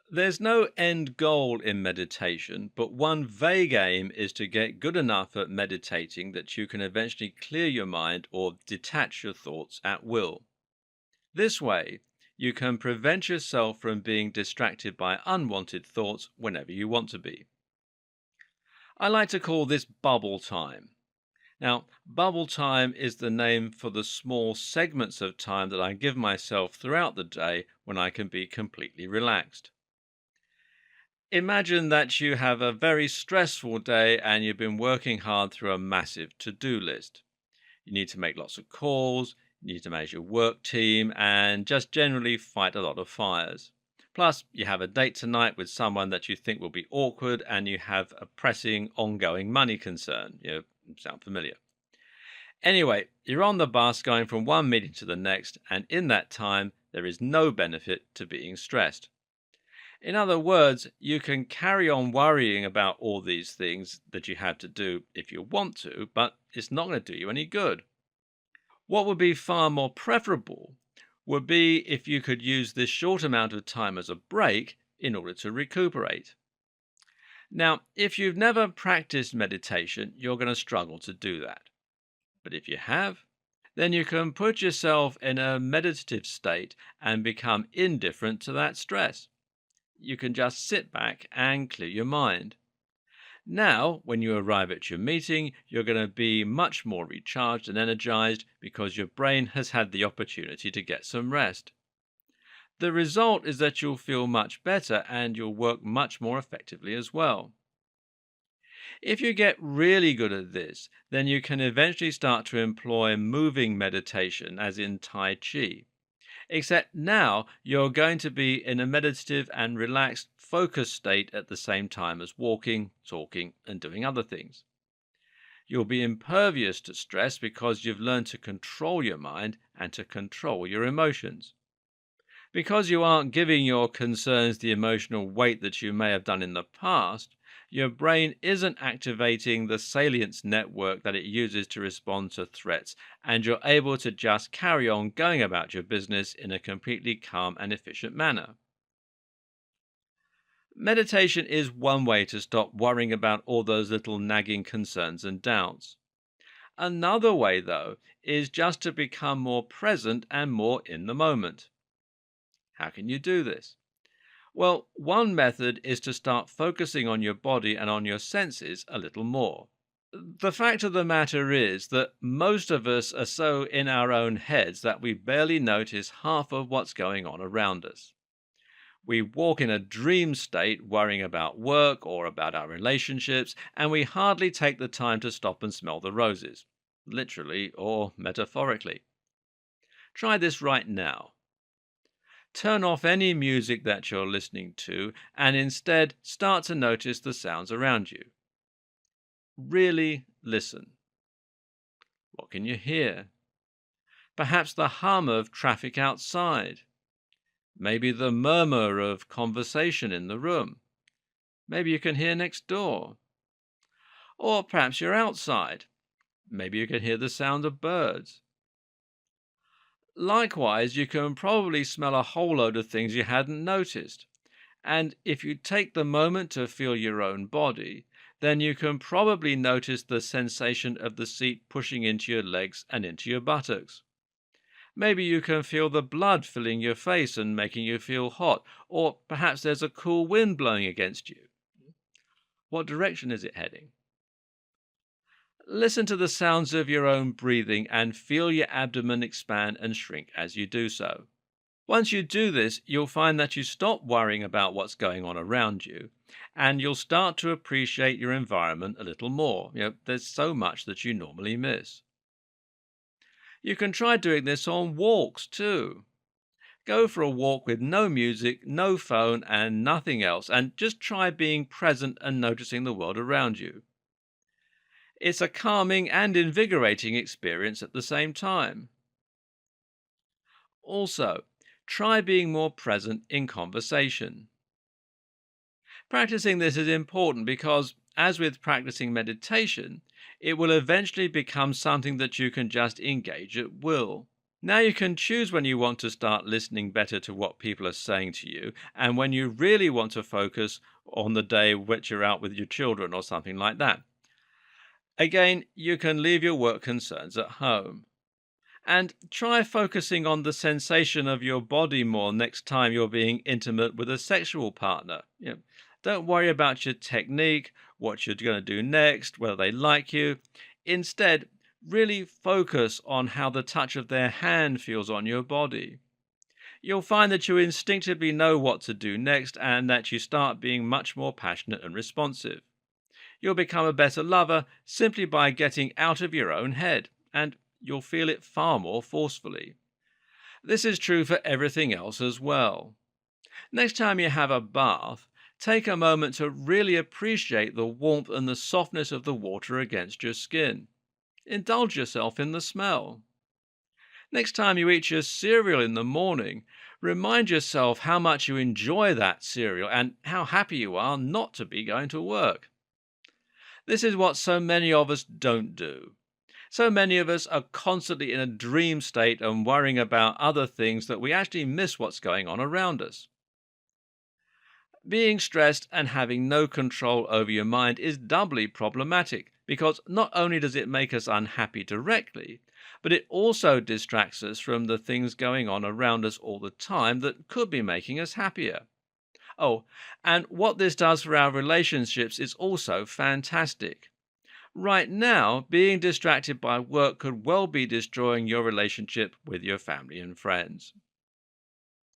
There's no end goal in meditation, but one vague aim is to get good enough at meditating that you can eventually clear your mind or detach your thoughts at will. This way, you can prevent yourself from being distracted by unwanted thoughts whenever you want to be. I like to call this bubble time. Now, bubble time is the name for the small segments of time that I give myself throughout the day when I can be completely relaxed. Imagine that you have a very stressful day and you've been working hard through a massive to do list. You need to make lots of calls, you need to manage your work team, and just generally fight a lot of fires. Plus, you have a date tonight with someone that you think will be awkward, and you have a pressing, ongoing money concern. Sound familiar? Anyway, you're on the bus going from one meeting to the next, and in that time, there is no benefit to being stressed. In other words, you can carry on worrying about all these things that you have to do if you want to, but it's not going to do you any good. What would be far more preferable would be if you could use this short amount of time as a break in order to recuperate. Now, if you've never practiced meditation, you're going to struggle to do that. But if you have, then you can put yourself in a meditative state and become indifferent to that stress. You can just sit back and clear your mind. Now, when you arrive at your meeting, you're going to be much more recharged and energized because your brain has had the opportunity to get some rest. The result is that you'll feel much better and you'll work much more effectively as well. If you get really good at this, then you can eventually start to employ moving meditation, as in Tai Chi. Except now you're going to be in a meditative and relaxed, focused state at the same time as walking, talking, and doing other things. You'll be impervious to stress because you've learned to control your mind and to control your emotions. Because you aren't giving your concerns the emotional weight that you may have done in the past, your brain isn't activating the salience network that it uses to respond to threats, and you're able to just carry on going about your business in a completely calm and efficient manner. Meditation is one way to stop worrying about all those little nagging concerns and doubts. Another way, though, is just to become more present and more in the moment. How can you do this? Well, one method is to start focusing on your body and on your senses a little more. The fact of the matter is that most of us are so in our own heads that we barely notice half of what's going on around us. We walk in a dream state worrying about work or about our relationships, and we hardly take the time to stop and smell the roses, literally or metaphorically. Try this right now. Turn off any music that you're listening to and instead start to notice the sounds around you. Really listen. What can you hear? Perhaps the hum of traffic outside. Maybe the murmur of conversation in the room. Maybe you can hear next door. Or perhaps you're outside. Maybe you can hear the sound of birds. Likewise, you can probably smell a whole load of things you hadn't noticed. And if you take the moment to feel your own body, then you can probably notice the sensation of the seat pushing into your legs and into your buttocks. Maybe you can feel the blood filling your face and making you feel hot, or perhaps there's a cool wind blowing against you. What direction is it heading? Listen to the sounds of your own breathing and feel your abdomen expand and shrink as you do so. Once you do this, you'll find that you stop worrying about what's going on around you, and you'll start to appreciate your environment a little more. There's so much that you normally miss. You can try doing this on walks too. Go for a walk with no music, no phone, and nothing else, and just try being present and noticing the world around you. It's a calming and invigorating experience at the same time. Also, try being more present in conversation. Practicing this is important because, as with practicing meditation, it will eventually become something that you can just engage at will. Now you can choose when you want to start listening better to what people are saying to you and when you really want to focus on the day which you're out with your children or something like that. Again, you can leave your work concerns at home. And try focusing on the sensation of your body more next time you're being intimate with a sexual partner. Don't worry about your technique, what you're going to do next, whether they like you. Instead, really focus on how the touch of their hand feels on your body. You'll find that you instinctively know what to do next and that you start being much more passionate and responsive. You'll become a better lover simply by getting out of your own head, and you'll feel it far more forcefully. This is true for everything else as well. Next time you have a bath, take a moment to really appreciate the warmth and the softness of the water against your skin. Indulge yourself in the smell. Next time you eat your cereal in the morning, remind yourself how much you enjoy that cereal and how happy you are not to be going to work. This is what so many of us don't do. So many of us are constantly in a dream state and worrying about other things that we actually miss what's going on around us. Being stressed and having no control over your mind is doubly problematic because not only does it make us unhappy directly, but it also distracts us from the things going on around us all the time that could be making us happier. Oh, and what this does for our relationships is also fantastic. Right now, being distracted by work could well be destroying your relationship with your family and friends.